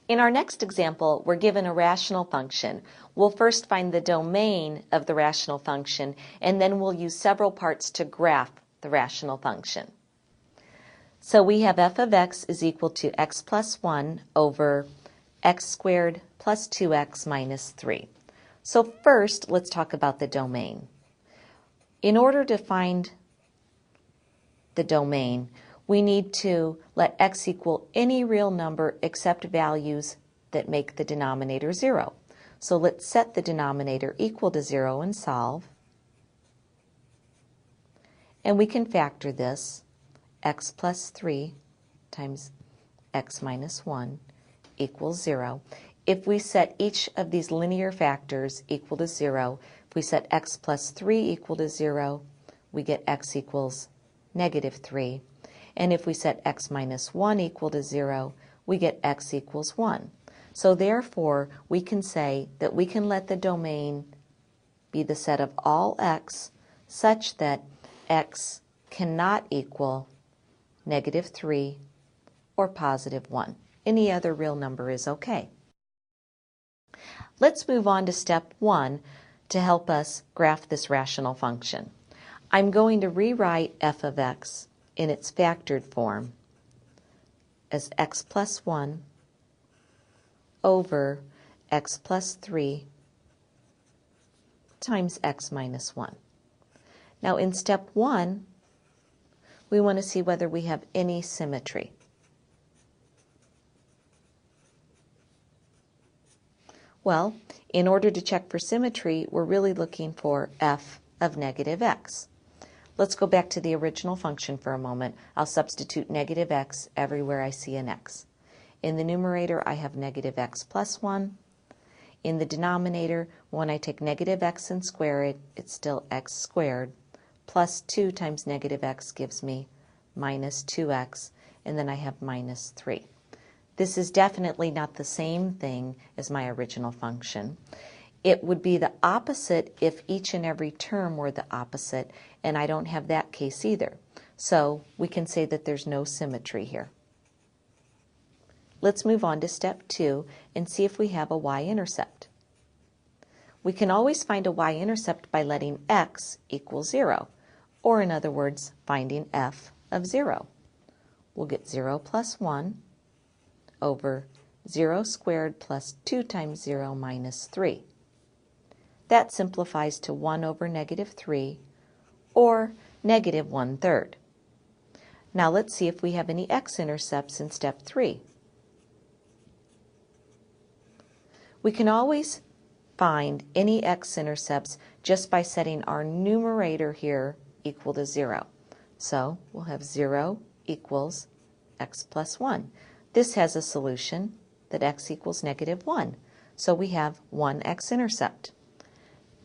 In our next example, we're given a rational function. We'll first find the domain of the rational function, and then we'll use several parts to graph the rational function. So we have f of x is equal to x plus 1 over x squared plus 2x minus 3. So first, let's talk about the domain. In order to find the domain, we need to let x equal any real number except values that make the denominator 0. So let's set the denominator equal to 0 and solve. And we can factor this. X plus 3 times x minus 1 equals 0. If we set each of these linear factors equal to 0, if we set x plus 3 equal to 0, we get x equals negative 3. And if we set x minus 1 equal to 0, we get x equals 1. So therefore, we can say that we can let the domain be the set of all x such that x cannot equal negative 3 or positive 1. Any other real number is okay. Let's move on to step 1 to help us graph this rational function. I'm going to rewrite f of x in its factored form as x plus 1 over x plus 3 times x minus 1. Now in step 1, we want to see whether we have any symmetry. Well, in order to check for symmetry, we're really looking for f of negative x. Let's go back to the original function for a moment. I'll substitute negative x everywhere I see an x. In the numerator, I have negative x plus 1. In the denominator, when I take negative x and square it, it's still x squared. Plus 2 times negative x gives me minus 2x, and then I have minus 3. This is definitely not the same thing as my original function. It would be the opposite if each and every term were the opposite, and I don't have that case either. So we can say that there's no symmetry here. Let's move on to step 2 and see if we have a y-intercept. We can always find a y-intercept by letting x equal 0, or in other words, finding f of 0. We'll get 0 plus 1 over 0 squared plus 2 times 0 minus 3. That simplifies to 1 over negative 3, or negative 1/3. Now let's see if we have any x-intercepts in step 3. We can always find any x-intercepts just by setting our numerator here equal to 0. So we'll have 0 equals x plus 1. This has a solution that x equals negative 1. So we have one x-intercept.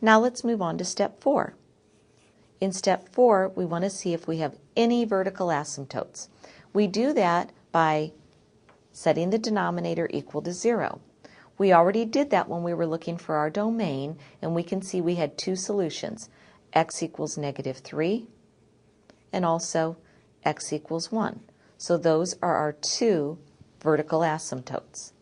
Now let's move on to step 4. In step 4, we want to see if we have any vertical asymptotes. We do that by setting the denominator equal to 0. We already did that when we were looking for our domain, and we can see we had two solutions, x equals negative 3 and also x equals 1. So those are our two vertical asymptotes.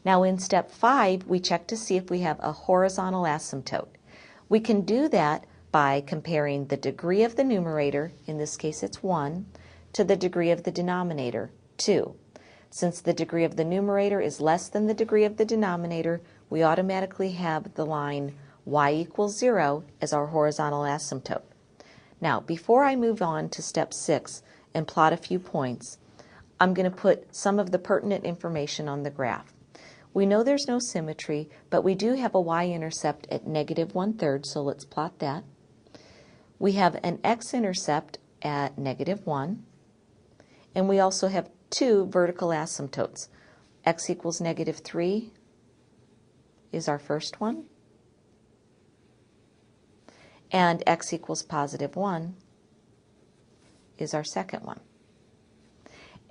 Now in step 5, we check to see if we have a horizontal asymptote. We can do that by comparing the degree of the numerator, in this case it's 1, to the degree of the denominator, 2. Since the degree of the numerator is less than the degree of the denominator, we automatically have the line y equals 0 as our horizontal asymptote. Now, before I move on to step 6 and plot a few points, I'm going to put some of the pertinent information on the graph. We know there's no symmetry, but we do have a y-intercept at negative 1/3, so let's plot that. We have an x-intercept at negative 1, and we also have two vertical asymptotes. X equals negative 3 is our first one, and x equals positive 1 is our second one.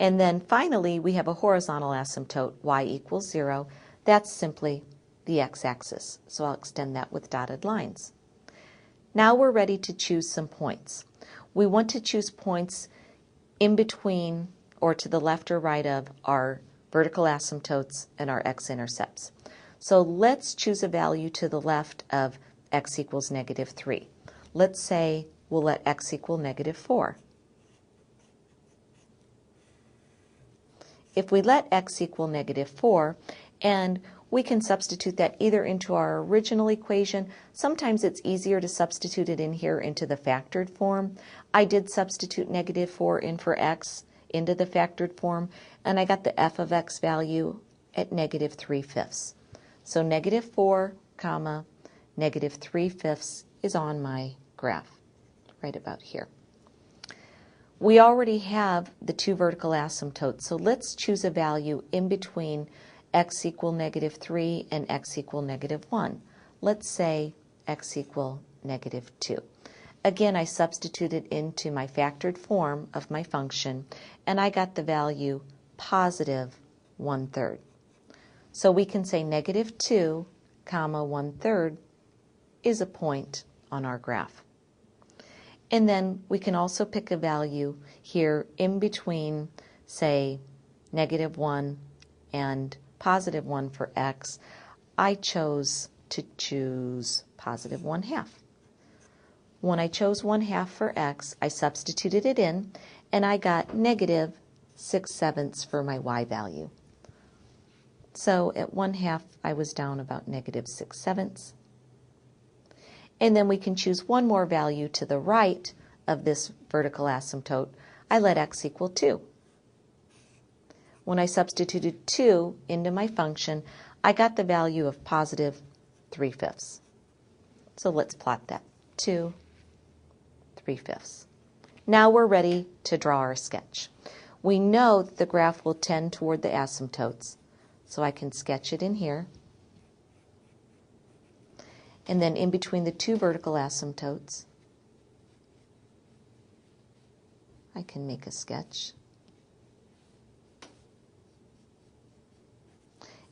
And then finally, we have a horizontal asymptote, y equals 0. That's simply the x-axis, so I'll extend that with dotted lines. Now we're ready to choose some points. We want to choose points in between or to the left or right of our vertical asymptotes and our x-intercepts. So let's choose a value to the left of x equals negative 3. Let's say we'll let x equal negative 4. If we let x equal negative 4, and we can substitute that either into our original equation. Sometimes it's easier to substitute it in here into the factored form. I did substitute negative 4 in for x into the factored form, and I got the f of x value at negative 3/5. So negative 4, comma, negative 3/5 is on my graph, right about here. We already have the two vertical asymptotes, so let's choose a value in between x equal negative 3 and x equal negative 1. Let's say x equal negative 2. Again, I substituted into my factored form of my function, and I got the value positive 1/3. So we can say negative 2, comma 1/3 is a point on our graph. And then we can also pick a value here in between, say, negative 1 and positive 1 for x. I chose to choose positive 1/2. When I chose 1/2 for x, I substituted it in, and I got negative 6/7 for my y value. So at 1/2, I was down about negative 6/7. And then we can choose one more value to the right of this vertical asymptote. I let x equal 2. When I substituted 2 into my function, I got the value of positive 3/5. So let's plot that. 2, 3/5. Now we're ready to draw our sketch. We know that the graph will tend toward the asymptotes, so I can sketch it in here. And then in between the two vertical asymptotes, I can make a sketch.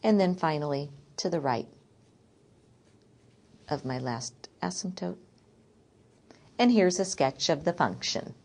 And then finally, to the right of my last asymptote. And here's a sketch of the function.